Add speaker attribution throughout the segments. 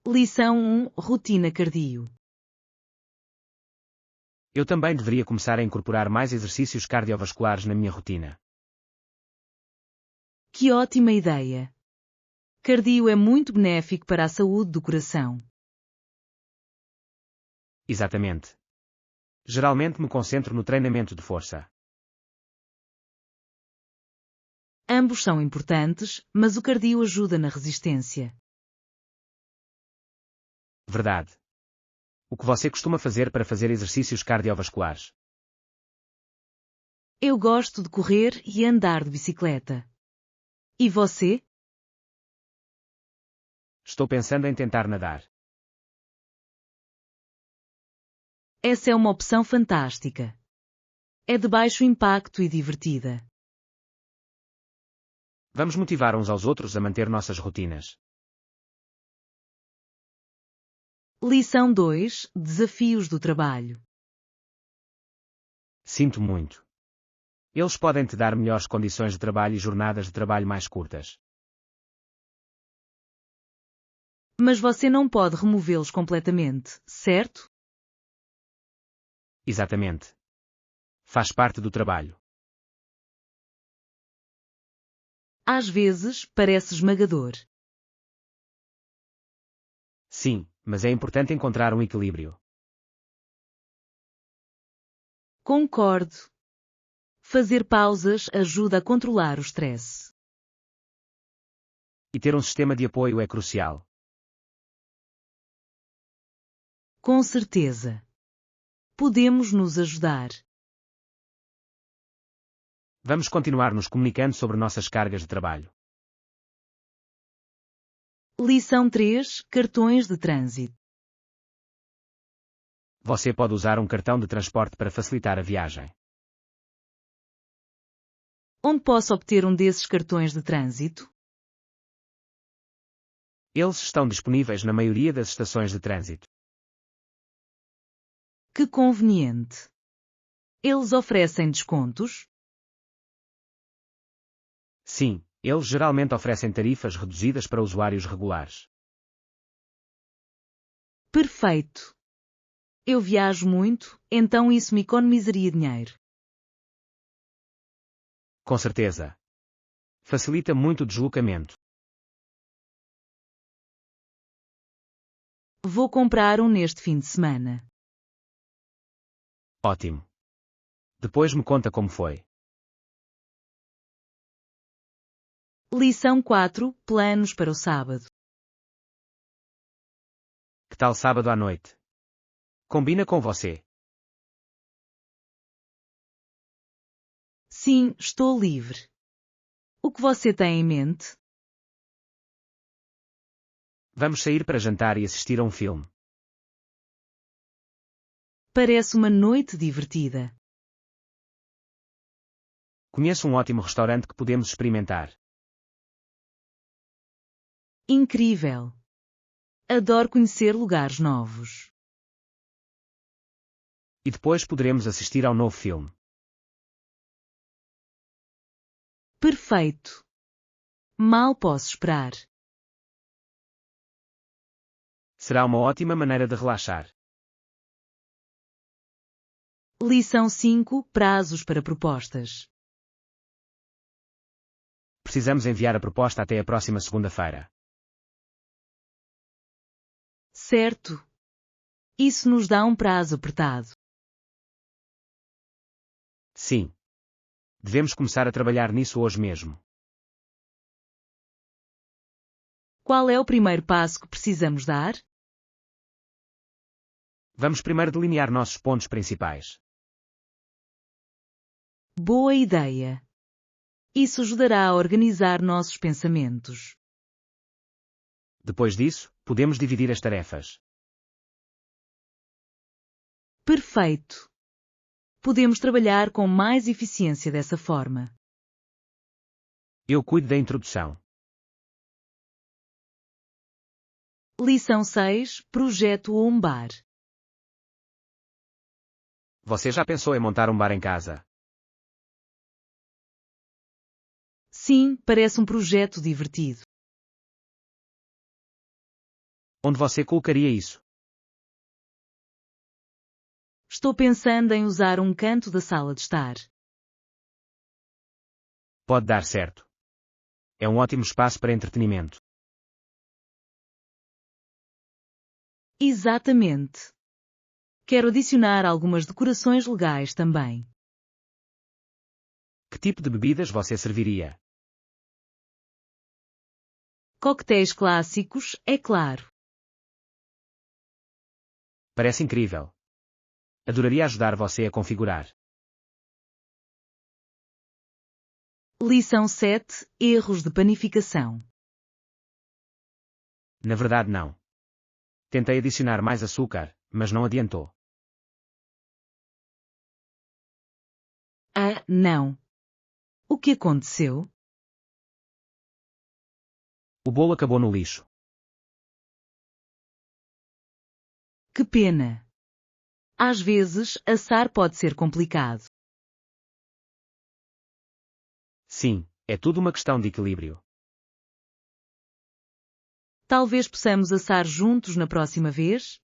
Speaker 1: Lição 1: Rotina cardio.
Speaker 2: Eu também deveria começar a incorporar mais exercícios cardiovasculares na minha rotina.
Speaker 1: Que ótima ideia! Cardio é muito benéfico para a saúde do coração.
Speaker 2: Exatamente. Geralmente me concentro no treinamento de força.
Speaker 1: Ambos são importantes, mas o cardio ajuda na resistência.
Speaker 2: Verdade. O que você costuma fazer para fazer exercícios cardiovasculares?
Speaker 1: Eu gosto de correr e andar de bicicleta. E você?
Speaker 2: Estou pensando em tentar nadar.
Speaker 1: Essa é uma opção fantástica. É de baixo impacto e divertida.
Speaker 2: Vamos motivar uns aos outros a manter nossas rotinas.
Speaker 1: Lição 2: Desafios do trabalho.
Speaker 2: Sinto muito. Eles podem te dar melhores condições de trabalho e jornadas de trabalho mais curtas.
Speaker 1: Mas você não pode removê-los completamente, certo?
Speaker 2: Exatamente. Faz parte do trabalho.
Speaker 1: Às vezes, parece esmagador.
Speaker 2: Sim, mas é importante encontrar um equilíbrio.
Speaker 1: Concordo. Fazer pausas ajuda a controlar o stress.
Speaker 2: E ter um sistema de apoio é crucial.
Speaker 1: Com certeza. Podemos nos ajudar.
Speaker 2: Vamos continuar nos comunicando sobre nossas cargas de trabalho.
Speaker 1: Lição 3: Cartões de trânsito.
Speaker 2: Você pode usar um cartão de transporte para facilitar a viagem.
Speaker 1: Onde posso obter um desses cartões de trânsito?
Speaker 2: Eles estão disponíveis na maioria das estações de trânsito.
Speaker 1: Que conveniente. Eles oferecem descontos?
Speaker 2: Sim, eles geralmente oferecem tarifas reduzidas para usuários regulares.
Speaker 1: Perfeito. Eu viajo muito, então isso me economizaria dinheiro.
Speaker 2: Com certeza. Facilita muito o deslocamento.
Speaker 1: Vou comprar um neste fim de semana.
Speaker 2: Ótimo. Depois me conta como foi.
Speaker 1: Lição 4: Planos para o sábado.
Speaker 2: Que tal sábado à noite? Combina com você.
Speaker 1: Sim, estou livre. O que você tem em mente?
Speaker 2: Vamos sair para jantar e assistir a um filme.
Speaker 1: Parece uma noite divertida.
Speaker 2: Conheço um ótimo restaurante que podemos experimentar.
Speaker 1: Incrível. Adoro conhecer lugares novos.
Speaker 2: E depois poderemos assistir ao novo filme.
Speaker 1: Perfeito. Mal posso esperar.
Speaker 2: Será uma ótima maneira de relaxar.
Speaker 1: Lição 5: Prazos para propostas.
Speaker 2: Precisamos enviar a proposta até a próxima segunda-feira.
Speaker 1: Certo. Isso nos dá um prazo apertado.
Speaker 2: Sim. Devemos começar a trabalhar nisso hoje mesmo.
Speaker 1: Qual é o primeiro passo que precisamos dar?
Speaker 2: Vamos primeiro delinear nossos pontos principais.
Speaker 1: Boa ideia. Isso ajudará a organizar nossos pensamentos.
Speaker 2: Depois disso, podemos dividir as tarefas.
Speaker 1: Perfeito. Podemos trabalhar com mais eficiência dessa forma.
Speaker 2: Eu cuido da introdução.
Speaker 1: Lição 6: Projeto ou um bar.
Speaker 2: Você já pensou em montar um bar em casa?
Speaker 1: Sim, parece um projeto divertido.
Speaker 2: Onde você colocaria isso?
Speaker 1: Estou pensando em usar um canto da sala de estar.
Speaker 2: Pode dar certo. É um ótimo espaço para entretenimento.
Speaker 1: Exatamente. Quero adicionar algumas decorações legais também.
Speaker 2: Que tipo de bebidas você serviria?
Speaker 1: Coquetéis clássicos, é claro.
Speaker 2: Parece incrível. Adoraria ajudar você a configurar.
Speaker 1: Lição 7: Erros de panificação.
Speaker 2: Na verdade não. Tentei adicionar mais açúcar, mas não adiantou.
Speaker 1: Ah, não. O que aconteceu?
Speaker 2: O bolo acabou no lixo.
Speaker 1: Que pena. Às vezes, assar pode ser complicado.
Speaker 2: Sim, é tudo uma questão de equilíbrio.
Speaker 1: Talvez possamos assar juntos na próxima vez?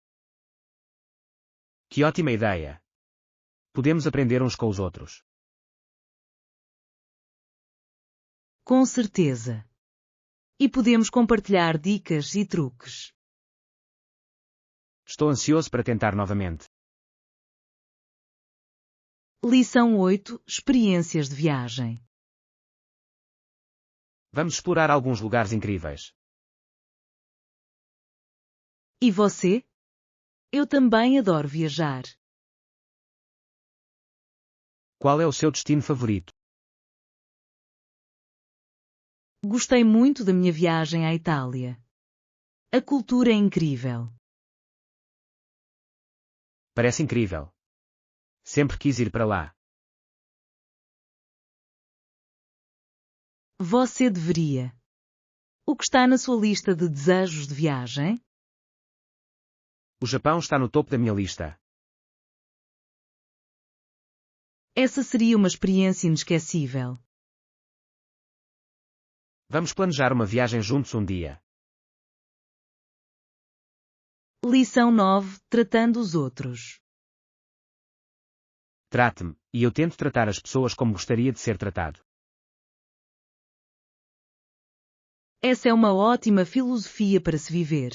Speaker 2: Que ótima ideia! Podemos aprender uns com os outros.
Speaker 1: Com certeza. E podemos compartilhar dicas e truques.
Speaker 2: Estou ansioso para tentar novamente.
Speaker 1: Lição 8: Experiências de viagem.
Speaker 2: Vamos explorar alguns lugares incríveis.
Speaker 1: E você? Eu também adoro viajar.
Speaker 2: Qual é o seu destino favorito?
Speaker 1: Gostei muito da minha viagem à Itália. A cultura é incrível.
Speaker 2: Parece incrível. Sempre quis ir para lá.
Speaker 1: Você deveria. O que está na sua lista de desejos de viagem?
Speaker 2: O Japão está no topo da minha lista.
Speaker 1: Essa seria uma experiência inesquecível.
Speaker 2: Vamos planejar uma viagem juntos um dia.
Speaker 1: Lição 9: Tratando os outros.
Speaker 2: Trate-me, e eu tento tratar as pessoas como gostaria de ser tratado.
Speaker 1: Essa é uma ótima filosofia para se viver.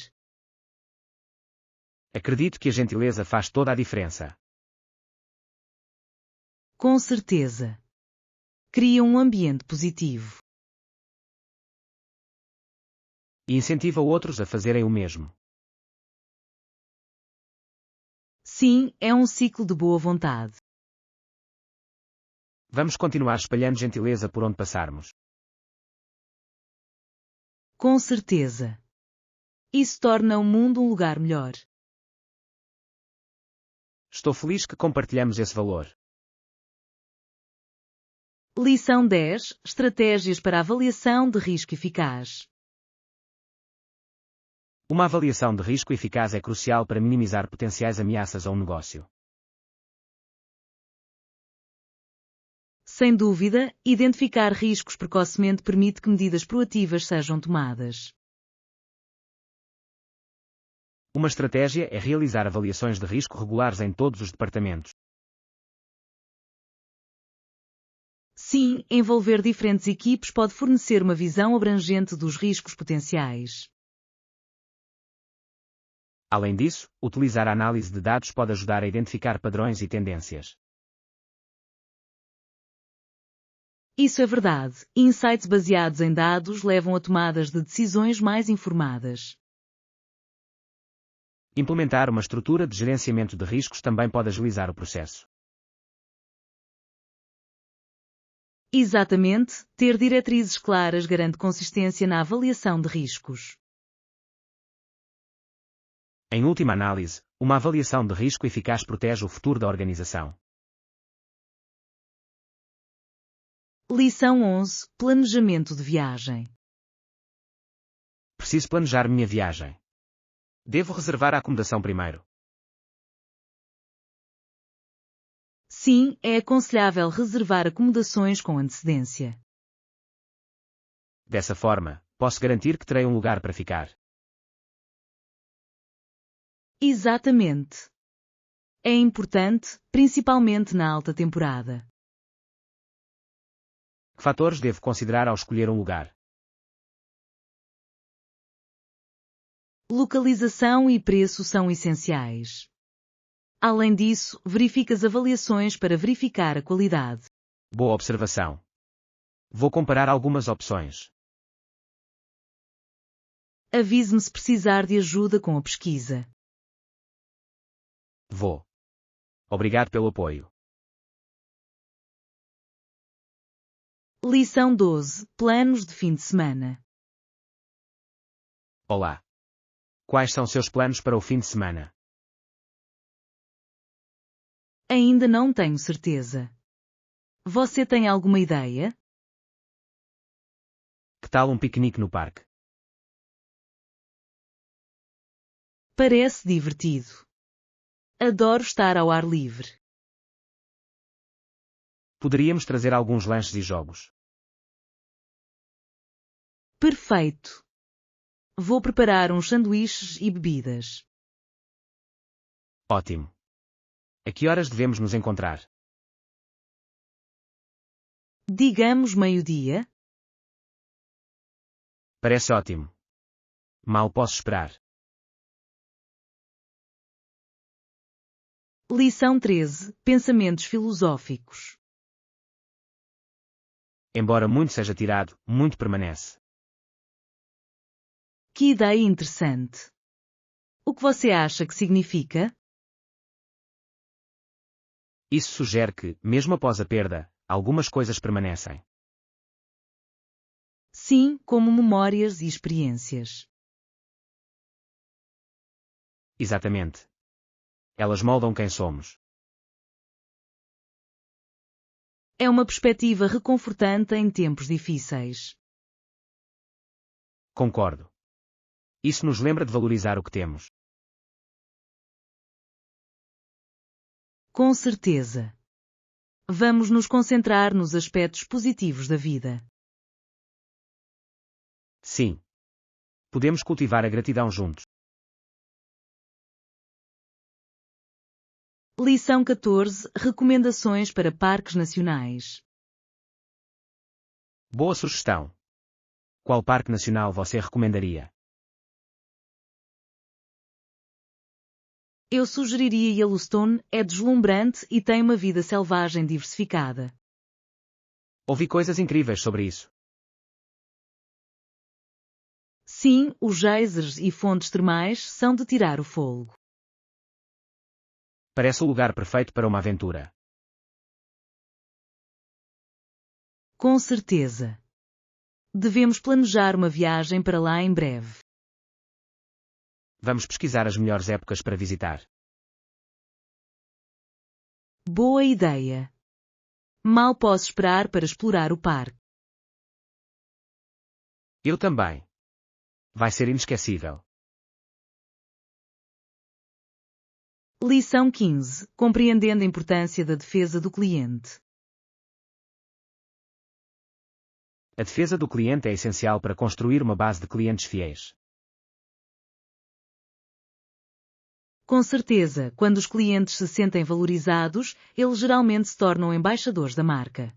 Speaker 2: Acredito que a gentileza faz toda a diferença.
Speaker 1: Com certeza. Cria um ambiente positivo.
Speaker 2: E incentiva outros a fazerem o mesmo.
Speaker 1: Sim, é um ciclo de boa vontade.
Speaker 2: Vamos continuar espalhando gentileza por onde passarmos.
Speaker 1: Com certeza. Isso torna o mundo um lugar melhor.
Speaker 2: Estou feliz que compartilhamos esse valor.
Speaker 1: Lição 10: Estratégias para avaliação de risco eficaz.
Speaker 2: Uma avaliação de risco eficaz é crucial para minimizar potenciais ameaças a um negócio.
Speaker 1: Sem dúvida, identificar riscos precocemente permite que medidas proativas sejam tomadas.
Speaker 2: Uma estratégia é realizar avaliações de risco regulares em todos os departamentos.
Speaker 1: Sim, envolver diferentes equipes pode fornecer uma visão abrangente dos riscos potenciais.
Speaker 2: Além disso, utilizar a análise de dados pode ajudar a identificar padrões e tendências.
Speaker 1: Isso é verdade. Insights baseados em dados levam a tomadas de decisões mais informadas.
Speaker 2: Implementar uma estrutura de gerenciamento de riscos também pode agilizar o processo.
Speaker 1: Exatamente, ter diretrizes claras garante consistência na avaliação de riscos.
Speaker 2: Em última análise, uma avaliação de risco eficaz protege o futuro da organização.
Speaker 1: Lição 11: Planejamento de viagem.
Speaker 2: Preciso planejar minha viagem. Devo reservar a acomodação primeiro.
Speaker 1: Sim, é aconselhável reservar acomodações com antecedência.
Speaker 2: Dessa forma, posso garantir que terei um lugar para ficar.
Speaker 1: Exatamente. É importante, principalmente na alta temporada.
Speaker 2: Que fatores devo considerar ao escolher um lugar?
Speaker 1: Localização e preço são essenciais. Além disso, verifique as avaliações para verificar a qualidade.
Speaker 2: Boa observação. Vou comparar algumas opções.
Speaker 1: Avise-me se precisar de ajuda com a pesquisa.
Speaker 2: Vou. Obrigado pelo apoio.
Speaker 1: Lição 12. Planos de fim de semana.
Speaker 2: Olá. Quais são seus planos para o fim de semana?
Speaker 1: Ainda não tenho certeza. Você tem alguma ideia?
Speaker 2: Que tal um piquenique no parque?
Speaker 1: Parece divertido. Adoro estar ao ar livre.
Speaker 2: Poderíamos trazer alguns lanches e jogos.
Speaker 1: Perfeito. Vou preparar uns sanduíches e bebidas.
Speaker 2: Ótimo. A que horas devemos nos encontrar?
Speaker 1: Digamos meio-dia?
Speaker 2: Parece ótimo. Mal posso esperar.
Speaker 1: Lição 13. Pensamentos filosóficos.
Speaker 2: Embora muito seja tirado, muito permanece.
Speaker 1: Que ideia interessante. O que você acha que significa?
Speaker 2: Isso sugere que, mesmo após a perda, algumas coisas permanecem.
Speaker 1: Sim, como memórias e experiências.
Speaker 2: Exatamente. Elas moldam quem somos.
Speaker 1: É uma perspectiva reconfortante em tempos difíceis.
Speaker 2: Concordo. Isso nos lembra de valorizar o que temos.
Speaker 1: Com certeza. Vamos nos concentrar nos aspectos positivos da vida.
Speaker 2: Sim. Podemos cultivar a gratidão juntos.
Speaker 1: Lição 14. Recomendações para parques nacionais.
Speaker 2: Boa sugestão. Qual parque nacional você recomendaria?
Speaker 1: Eu sugeriria Yellowstone, é deslumbrante e tem uma vida selvagem diversificada.
Speaker 2: Ouvi coisas incríveis sobre isso.
Speaker 1: Sim, os geysers e fontes termais são de tirar o fôlego.
Speaker 2: Parece o lugar perfeito para uma aventura.
Speaker 1: Com certeza. Devemos planejar uma viagem para lá em breve.
Speaker 2: Vamos pesquisar as melhores épocas para visitar.
Speaker 1: Boa ideia. Mal posso esperar para explorar o parque.
Speaker 2: Eu também. Vai ser inesquecível.
Speaker 1: Lição 15. Compreendendo a importância da defesa do cliente.
Speaker 2: A defesa do cliente é essencial para construir uma base de clientes fiéis.
Speaker 1: Com certeza, quando os clientes se sentem valorizados, eles geralmente se tornam embaixadores da marca.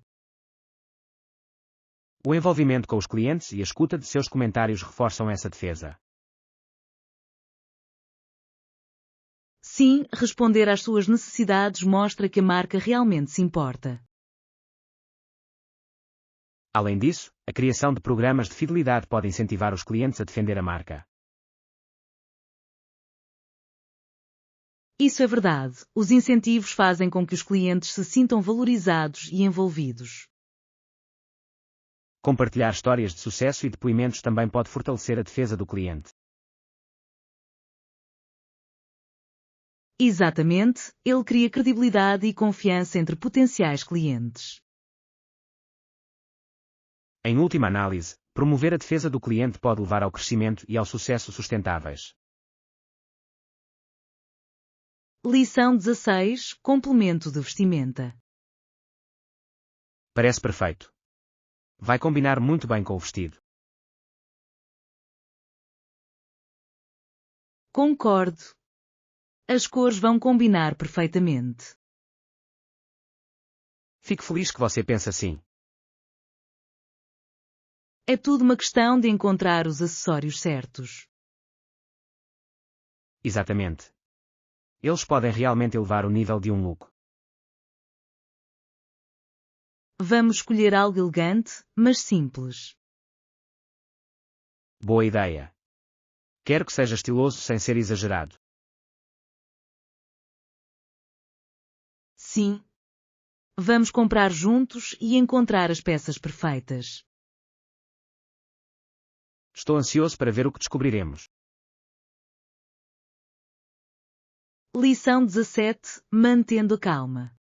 Speaker 2: O envolvimento com os clientes e a escuta de seus comentários reforçam essa defesa.
Speaker 1: Sim, responder às suas necessidades mostra que a marca realmente se importa.
Speaker 2: Além disso, a criação de programas de fidelidade pode incentivar os clientes a defender a marca.
Speaker 1: Isso é verdade. Os incentivos fazem com que os clientes se sintam valorizados e envolvidos.
Speaker 2: Compartilhar histórias de sucesso e depoimentos também pode fortalecer a defesa do cliente.
Speaker 1: Exatamente, ele cria credibilidade e confiança entre potenciais clientes.
Speaker 2: Em última análise, promover a defesa do cliente pode levar ao crescimento e ao sucesso sustentáveis.
Speaker 1: Lição 16. Complemento de vestimenta.
Speaker 2: Parece perfeito. Vai combinar muito bem com o vestido.
Speaker 1: Concordo. As cores vão combinar perfeitamente.
Speaker 2: Fico feliz que você pense assim.
Speaker 1: É tudo uma questão de encontrar os acessórios certos.
Speaker 2: Exatamente. Eles podem realmente elevar o nível de um look.
Speaker 1: Vamos escolher algo elegante, mas simples.
Speaker 2: Boa ideia. Quero que seja estiloso sem ser exagerado.
Speaker 1: Sim. Vamos comprar juntos e encontrar as peças perfeitas.
Speaker 2: Estou ansioso para ver o que descobriremos.
Speaker 1: Lição 17. Mantendo a calma.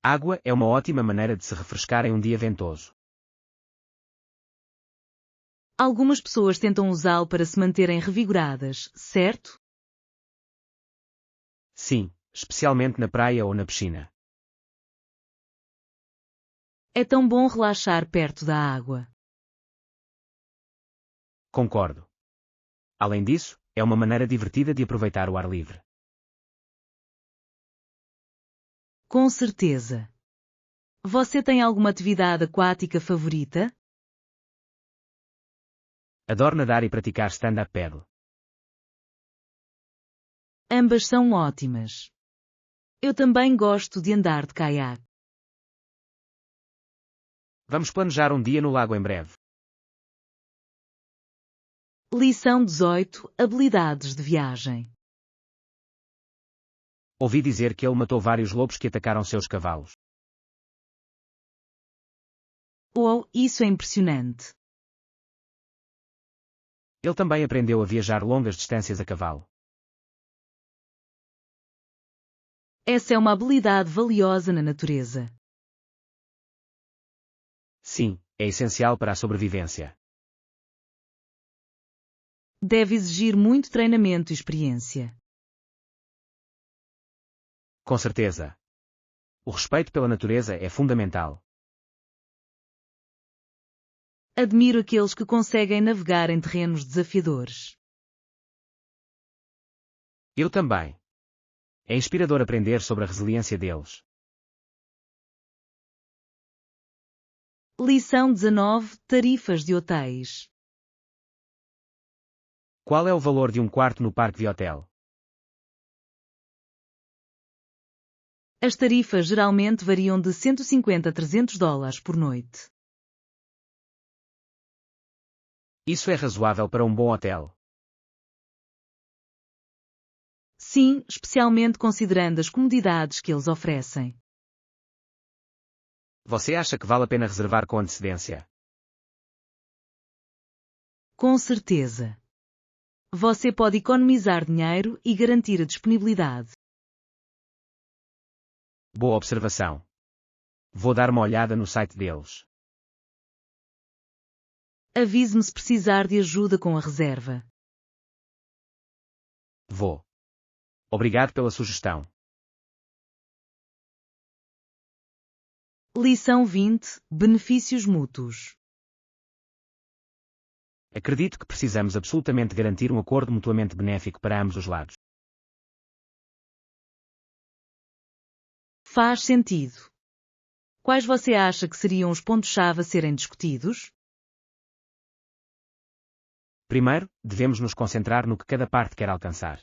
Speaker 2: Água é uma ótima maneira de se refrescar em um dia ventoso.
Speaker 1: Algumas pessoas tentam usá-lo para se manterem revigoradas, certo?
Speaker 2: Sim, especialmente na praia ou na piscina.
Speaker 1: É tão bom relaxar perto da água.
Speaker 2: Concordo. Além disso, é uma maneira divertida de aproveitar o ar livre.
Speaker 1: Com certeza. Você tem alguma atividade aquática favorita?
Speaker 2: Adoro nadar e praticar stand-up paddle.
Speaker 1: Ambas são ótimas. Eu também gosto de andar de caiaque.
Speaker 2: Vamos planejar um dia no lago em breve.
Speaker 1: Lição 18. Habilidades de viagem.
Speaker 2: Ouvi dizer que ele matou vários lobos que atacaram seus cavalos.
Speaker 1: Oh, isso é impressionante.
Speaker 2: Ele também aprendeu a viajar longas distâncias a cavalo.
Speaker 1: Essa é uma habilidade valiosa na natureza.
Speaker 2: Sim, é essencial para a sobrevivência.
Speaker 1: Deve exigir muito treinamento e experiência.
Speaker 2: Com certeza. O respeito pela natureza é fundamental.
Speaker 1: Admiro aqueles que conseguem navegar em terrenos desafiadores.
Speaker 2: Eu também. É inspirador aprender sobre a resiliência deles.
Speaker 1: Lição 19. Tarifas de hotéis.
Speaker 2: Qual é o valor de um quarto no parque de hotel?
Speaker 1: As tarifas geralmente variam de 150 a $300 por noite.
Speaker 2: Isso é razoável para um bom hotel.
Speaker 1: Sim, especialmente considerando as comodidades que eles oferecem.
Speaker 2: Você acha que vale a pena reservar com antecedência?
Speaker 1: Com certeza. Você pode economizar dinheiro e garantir a disponibilidade.
Speaker 2: Boa observação. Vou dar uma olhada no site deles.
Speaker 1: Avise-me se precisar de ajuda com a reserva.
Speaker 2: Vou. Obrigado pela sugestão.
Speaker 1: Lição 20. Benefícios mútuos.
Speaker 2: Acredito que precisamos absolutamente garantir um acordo mutuamente benéfico para ambos os lados.
Speaker 1: Faz sentido. Quais você acha que seriam os pontos-chave a serem discutidos?
Speaker 2: Primeiro, devemos nos concentrar no que cada parte quer alcançar.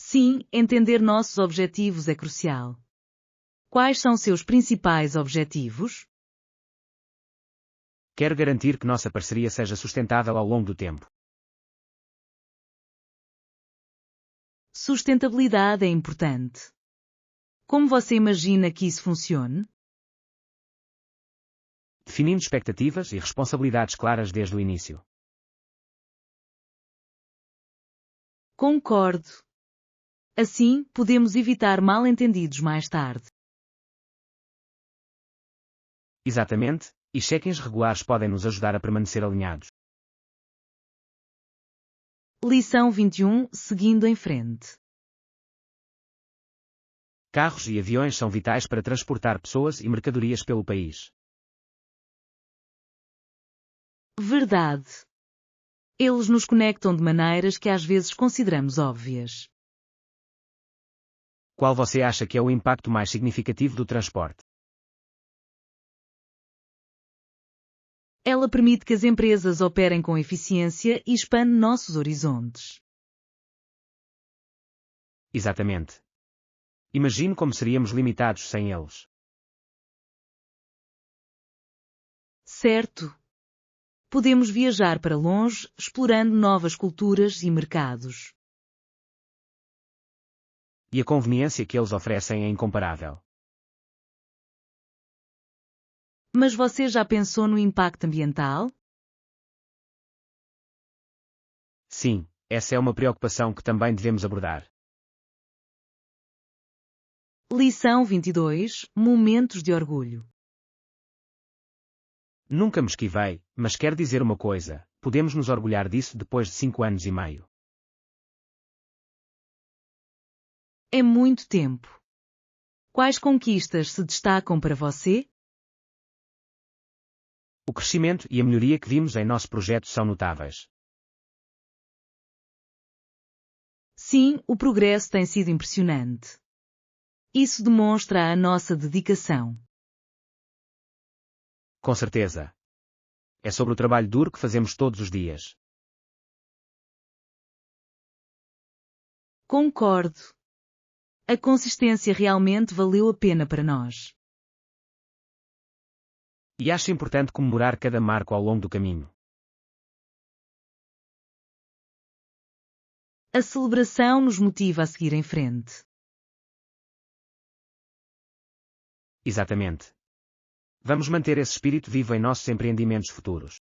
Speaker 1: Sim, entender nossos objetivos é crucial. Quais são seus principais objetivos?
Speaker 2: Quero garantir que nossa parceria seja sustentável ao longo do tempo.
Speaker 1: Sustentabilidade é importante. Como você imagina que isso funcione?
Speaker 2: Definindo expectativas e responsabilidades claras desde o início.
Speaker 1: Concordo. Assim, podemos evitar mal-entendidos mais tarde.
Speaker 2: Exatamente, e check-ins regulares podem nos ajudar a permanecer alinhados.
Speaker 1: Lição 21. Seguindo em frente.
Speaker 2: Carros e aviões são vitais para transportar pessoas e mercadorias pelo país.
Speaker 1: Verdade. Eles nos conectam de maneiras que às vezes consideramos óbvias.
Speaker 2: Qual você acha que é o impacto mais significativo do transporte?
Speaker 1: Ela permite que as empresas operem com eficiência e expande nossos horizontes.
Speaker 2: Exatamente. Imagine como seríamos limitados sem eles.
Speaker 1: Certo. Podemos viajar para longe, explorando novas culturas e mercados.
Speaker 2: E a conveniência que eles oferecem é incomparável.
Speaker 1: Mas você já pensou no impacto ambiental?
Speaker 2: Sim, essa é uma preocupação que também devemos abordar.
Speaker 1: Lição 22. Momentos de orgulho.
Speaker 2: Nunca me esquivei, mas quero dizer uma coisa, podemos nos orgulhar disso depois de 5 anos e meio.
Speaker 1: É muito tempo. Quais conquistas se destacam para você?
Speaker 2: O crescimento e a melhoria que vimos em nosso projeto são notáveis.
Speaker 1: Sim, o progresso tem sido impressionante. Isso demonstra a nossa dedicação.
Speaker 2: Com certeza. É sobre o trabalho duro que fazemos todos os dias.
Speaker 1: Concordo. A consistência realmente valeu a pena para nós.
Speaker 2: E acho importante comemorar cada marco ao longo do caminho.
Speaker 1: A celebração nos motiva a seguir em frente.
Speaker 2: Exatamente. Vamos manter esse espírito vivo em nossos empreendimentos futuros.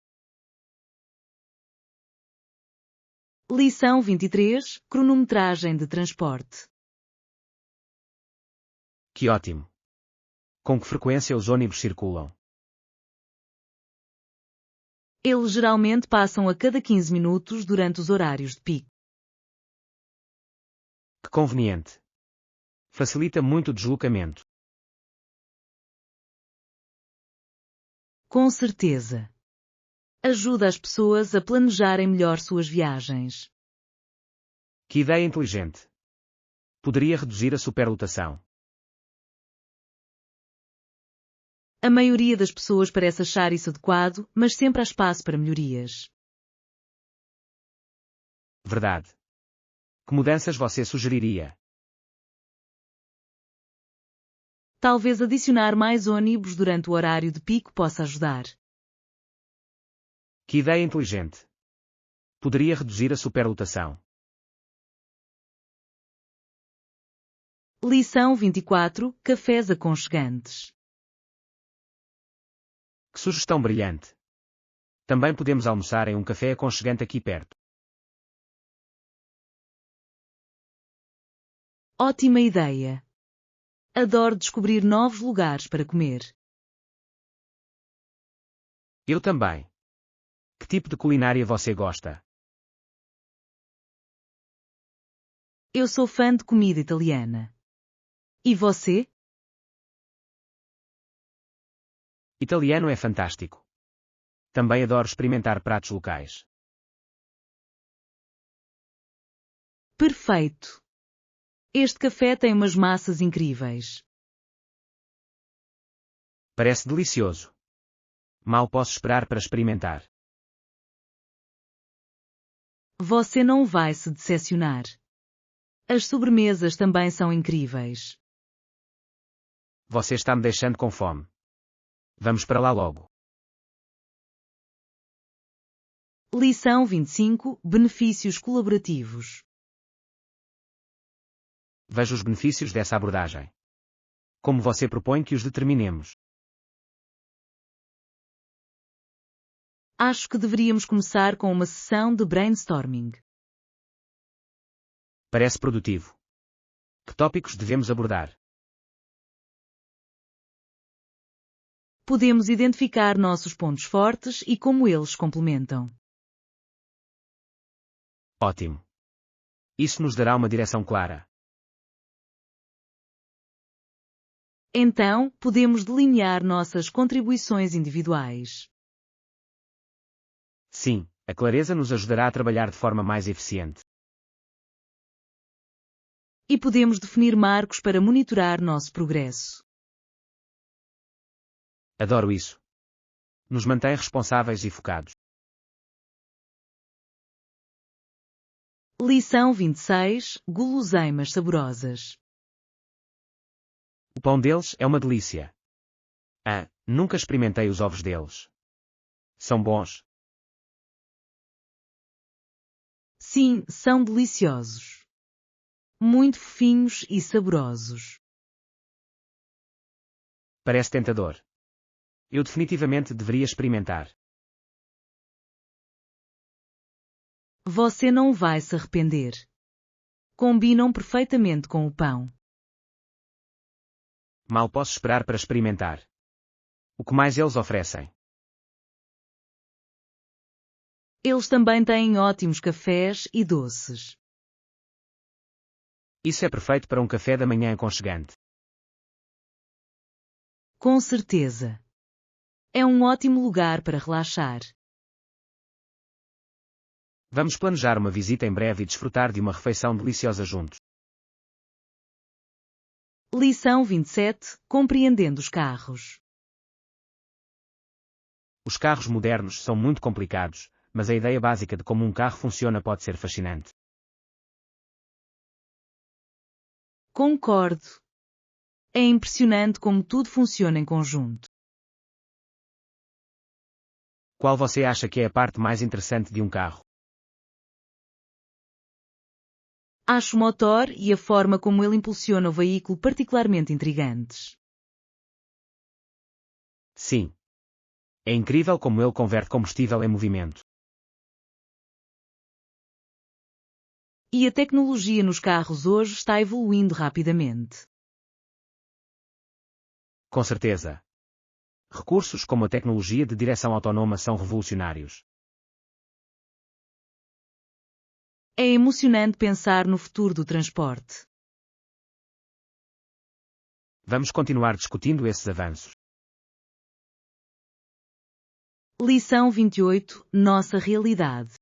Speaker 1: Lição 23. Cronometragem de transporte.
Speaker 2: Que ótimo! Com que frequência os ônibus circulam?
Speaker 1: Eles geralmente passam a cada 15 minutos durante os horários de pico.
Speaker 2: Que conveniente! Facilita muito o deslocamento.
Speaker 1: Com certeza. Ajuda as pessoas a planejarem melhor suas viagens.
Speaker 2: Que ideia inteligente! Poderia reduzir a superlotação.
Speaker 1: A maioria das pessoas parece achar isso adequado, mas sempre há espaço para melhorias.
Speaker 2: Verdade. Que mudanças você sugeriria?
Speaker 1: Talvez adicionar mais ônibus durante o horário de pico possa ajudar.
Speaker 2: Que ideia inteligente! Poderia reduzir a superlotação.
Speaker 1: Lição 24. Cafés aconchegantes.
Speaker 2: Que sugestão brilhante! Também podemos almoçar em um café aconchegante aqui perto.
Speaker 1: Ótima ideia. Adoro descobrir novos lugares para comer.
Speaker 2: Eu também. Que tipo de culinária você gosta?
Speaker 1: Eu sou fã de comida italiana. E você?
Speaker 2: Italiano é fantástico. Também adoro experimentar pratos locais.
Speaker 1: Perfeito. Este café tem umas massas incríveis.
Speaker 2: Parece delicioso. Mal posso esperar para experimentar.
Speaker 1: Você não vai se decepcionar. As sobremesas também são incríveis.
Speaker 2: Você está me deixando com fome. Vamos para lá logo.
Speaker 1: Lição 25. Benefícios colaborativos.
Speaker 2: Veja os benefícios dessa abordagem. Como você propõe que os determinemos?
Speaker 1: Acho que deveríamos começar com uma sessão de brainstorming.
Speaker 2: Parece produtivo. Que tópicos devemos abordar?
Speaker 1: Podemos identificar nossos pontos fortes e como eles complementam.
Speaker 2: Ótimo. Isso nos dará uma direção clara.
Speaker 1: Então, podemos delinear nossas contribuições individuais.
Speaker 2: Sim, A clareza nos ajudará a trabalhar de forma mais eficiente.
Speaker 1: E podemos definir marcos para monitorar nosso progresso.
Speaker 2: Adoro isso. Nos mantém responsáveis e focados.
Speaker 1: Lição 26. Guloseimas saborosas.
Speaker 2: O pão deles é uma delícia. Nunca experimentei os ovos deles. São bons.
Speaker 1: Sim, são deliciosos. Muito fofinhos e saborosos.
Speaker 2: Parece tentador. Eu definitivamente deveria experimentar.
Speaker 1: Você não vai se arrepender. Combinam perfeitamente com o pão.
Speaker 2: Mal posso esperar para experimentar. O que mais eles oferecem?
Speaker 1: Eles também têm ótimos cafés e doces.
Speaker 2: Isso é perfeito para um café da manhã aconchegante.
Speaker 1: Com certeza. É um ótimo lugar para relaxar.
Speaker 2: Vamos planejar uma visita em breve e desfrutar de uma refeição deliciosa juntos.
Speaker 1: Lição 27. Compreendendo os carros.
Speaker 2: Os carros modernos são muito complicados, mas a ideia básica de como um carro funciona pode ser fascinante.
Speaker 1: Concordo. É impressionante como tudo funciona em conjunto.
Speaker 2: Qual você acha que é a parte mais interessante de um carro?
Speaker 1: Acho o motor e a forma como ele impulsiona o veículo particularmente intrigantes.
Speaker 2: Sim. É incrível como ele converte combustível em movimento.
Speaker 1: E a tecnologia nos carros hoje está evoluindo rapidamente.
Speaker 2: Com certeza. Recursos como a tecnologia de direção autónoma são revolucionários.
Speaker 1: É emocionante pensar no futuro do transporte.
Speaker 2: Vamos continuar discutindo esses avanços.
Speaker 1: Lição 28. Nossa realidade.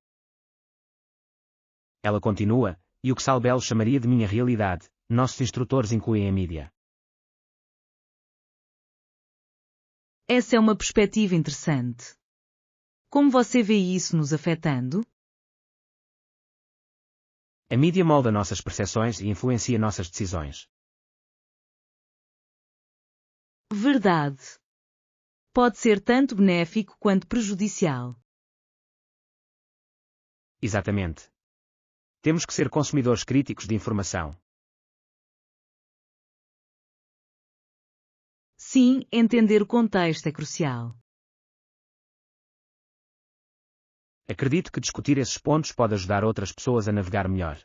Speaker 2: Ela continua, e o que Salbel chamaria de minha realidade, nossos instrutores incluem a mídia.
Speaker 1: Essa é uma perspectiva interessante. Como você vê isso nos afetando?
Speaker 2: A mídia molda nossas percepções e influencia nossas decisões.
Speaker 1: Verdade. Pode ser tanto benéfico quanto prejudicial.
Speaker 2: Exatamente. Temos que ser consumidores críticos de informação.
Speaker 1: Sim, entender o contexto é crucial.
Speaker 2: Acredito que discutir esses pontos pode ajudar outras pessoas a navegar melhor.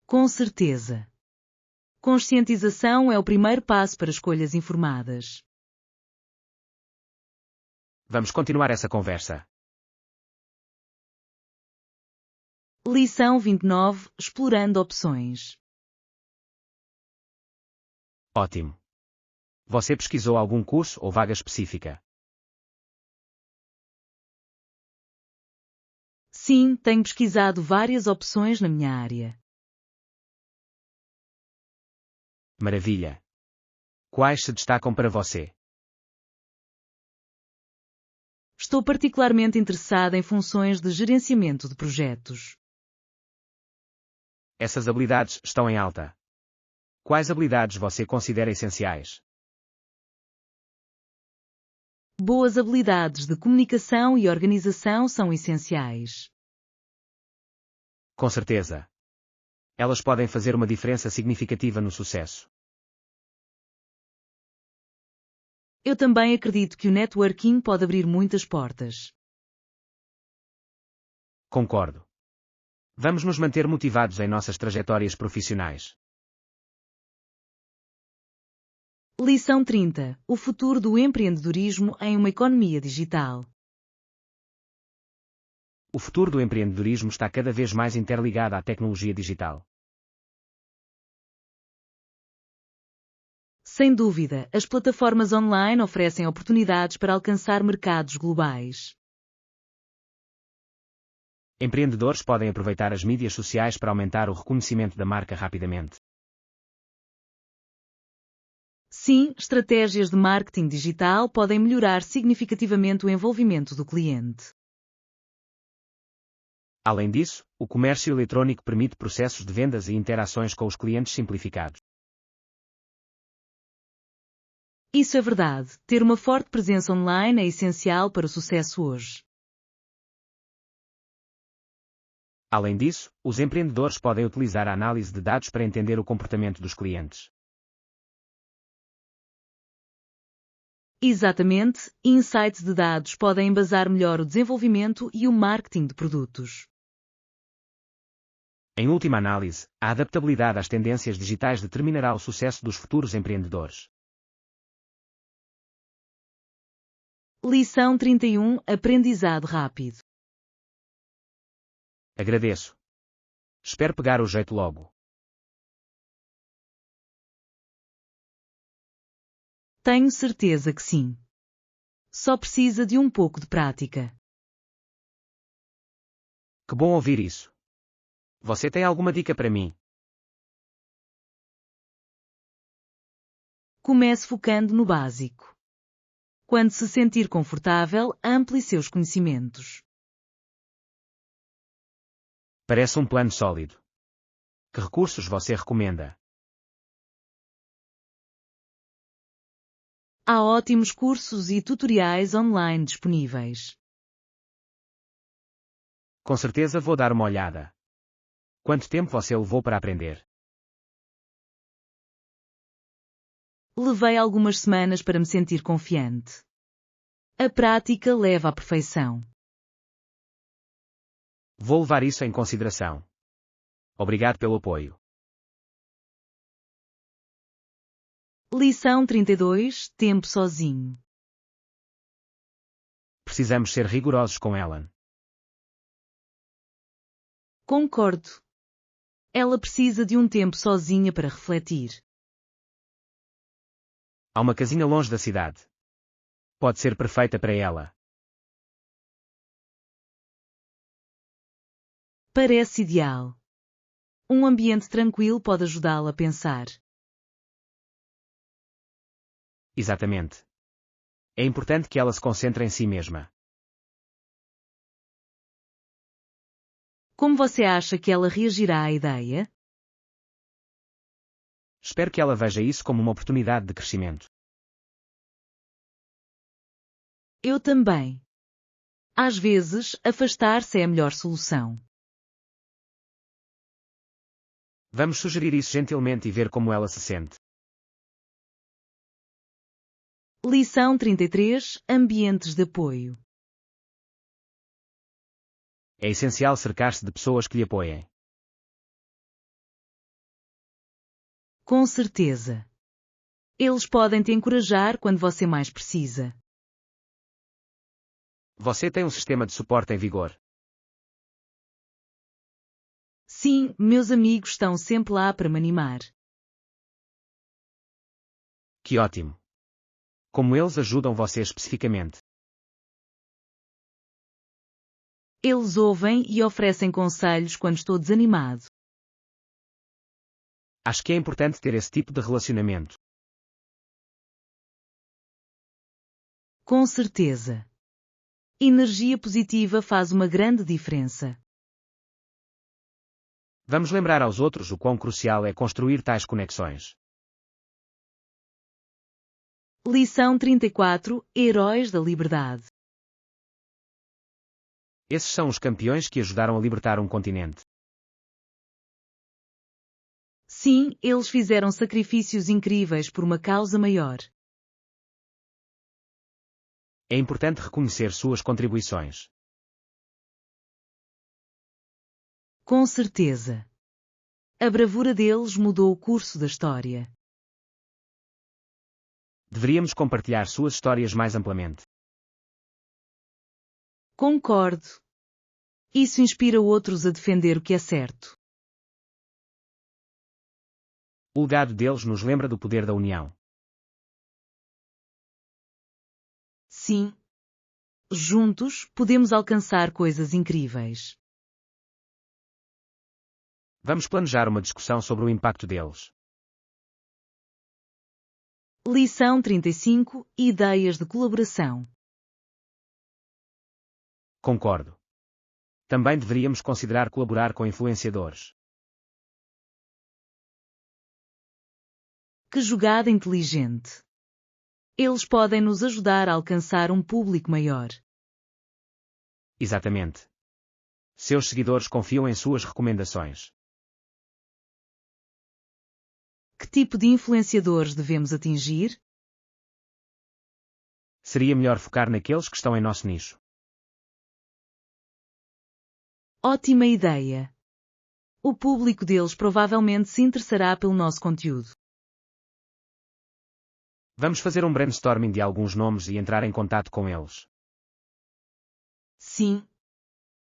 Speaker 1: Com certeza. Conscientização é o primeiro passo para escolhas informadas.
Speaker 2: Vamos continuar essa conversa.
Speaker 1: Lição 29. Explorando opções.
Speaker 2: Ótimo. Você pesquisou algum curso ou vaga específica?
Speaker 1: Sim, tenho pesquisado várias opções na minha área.
Speaker 2: Maravilha. Quais se destacam para você?
Speaker 1: Estou particularmente interessada em funções de gerenciamento de projetos.
Speaker 2: Essas habilidades estão em alta. Quais habilidades você considera essenciais?
Speaker 1: Boas habilidades de comunicação e organização são essenciais.
Speaker 2: Com certeza. Elas podem fazer uma diferença significativa no sucesso.
Speaker 1: Eu também acredito que o networking pode abrir muitas portas.
Speaker 2: Concordo. Vamos nos manter motivados em nossas trajetórias profissionais.
Speaker 1: Lição 30. O futuro do empreendedorismo em uma economia digital.
Speaker 2: O futuro do empreendedorismo está cada vez mais interligado à tecnologia digital.
Speaker 1: Sem dúvida, as plataformas online oferecem oportunidades para alcançar mercados globais.
Speaker 2: Empreendedores podem aproveitar as mídias sociais para aumentar o reconhecimento da marca rapidamente.
Speaker 1: Sim, estratégias de marketing digital podem melhorar significativamente o envolvimento do cliente.
Speaker 2: Além disso, o comércio eletrónico permite processos de vendas e interações com os clientes simplificados.
Speaker 1: Isso é verdade. Ter uma forte presença online é essencial para o sucesso hoje.
Speaker 2: Além disso, os empreendedores podem utilizar a análise de dados para entender o comportamento dos clientes.
Speaker 1: Exatamente, insights de dados podem embasar melhor o desenvolvimento e o marketing de produtos.
Speaker 2: Em última análise, a adaptabilidade às tendências digitais determinará o sucesso dos futuros empreendedores.
Speaker 1: Lição 31: Aprendizado rápido.
Speaker 2: Agradeço. Espero pegar o jeito logo.
Speaker 1: Tenho certeza que sim. Só precisa de um pouco de prática.
Speaker 2: Que bom ouvir isso. Você tem alguma dica para mim?
Speaker 1: Comece focando no básico. Quando se sentir confortável, amplie seus conhecimentos.
Speaker 2: Parece um plano sólido. Que recursos você recomenda?
Speaker 1: Há ótimos cursos e tutoriais online disponíveis.
Speaker 2: Com certeza vou dar uma olhada. Quanto tempo você levou para aprender?
Speaker 1: Levei algumas semanas para me sentir confiante. A prática leva à perfeição.
Speaker 2: Vou levar isso em consideração. Obrigado pelo apoio.
Speaker 1: Lição 32: Tempo sozinho.
Speaker 2: Precisamos ser rigorosos com Ellen.
Speaker 1: Concordo. Ela precisa de um tempo sozinha para refletir.
Speaker 2: Há uma casinha longe da cidade. Pode ser perfeita para ela.
Speaker 1: Parece ideal. Um ambiente tranquilo pode ajudá-la a pensar.
Speaker 2: Exatamente. É importante que ela se concentre em si mesma.
Speaker 1: Como você acha que ela reagirá à ideia?
Speaker 2: Espero que ela veja isso como uma oportunidade de crescimento.
Speaker 1: Eu também. Às vezes, afastar-se é a melhor solução.
Speaker 2: Vamos sugerir isso gentilmente e ver como ela se sente.
Speaker 1: Lição 33: Ambientes de apoio.
Speaker 2: É essencial cercar-se de pessoas que lhe apoiem.
Speaker 1: Com certeza. Eles podem te encorajar quando você mais precisa.
Speaker 2: Você tem um sistema de suporte em vigor.
Speaker 1: Sim, meus amigos estão sempre lá para me animar.
Speaker 2: Que ótimo. Como eles ajudam você especificamente?
Speaker 1: Eles ouvem e oferecem conselhos quando estou desanimado.
Speaker 2: Acho que é importante ter esse tipo de relacionamento.
Speaker 1: Com certeza. Energia positiva faz uma grande diferença.
Speaker 2: Vamos lembrar aos outros o quão crucial é construir tais conexões.
Speaker 1: Lição 34: Heróis da Liberdade.
Speaker 2: Esses são os campeões que ajudaram a libertar um continente.
Speaker 1: Sim, eles fizeram sacrifícios incríveis por uma causa maior.
Speaker 2: É importante reconhecer suas contribuições.
Speaker 1: Com certeza. A bravura deles mudou o curso da história.
Speaker 2: Deveríamos compartilhar suas histórias mais amplamente.
Speaker 1: Concordo. Isso inspira outros a defender o que é certo.
Speaker 2: O legado deles nos lembra do poder da união.
Speaker 1: Sim. Juntos, podemos alcançar coisas incríveis.
Speaker 2: Vamos planejar uma discussão sobre o impacto deles.
Speaker 1: Lição 35. Ideias de colaboração.
Speaker 2: Concordo. Também deveríamos considerar colaborar com influenciadores.
Speaker 1: Que jogada inteligente! Eles podem nos ajudar a alcançar um público maior.
Speaker 2: Exatamente. Seus seguidores confiam em suas recomendações.
Speaker 1: Que tipo de influenciadores devemos atingir?
Speaker 2: Seria melhor focar naqueles que estão em nosso nicho.
Speaker 1: Ótima ideia! O público deles provavelmente se interessará pelo nosso conteúdo.
Speaker 2: Vamos fazer um brainstorming de alguns nomes e entrar em contato com eles.
Speaker 1: Sim.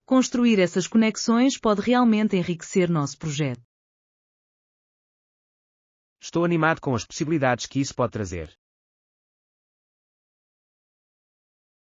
Speaker 1: Construir essas conexões pode realmente enriquecer nosso projeto.
Speaker 2: Estou animado com as possibilidades que isso pode trazer.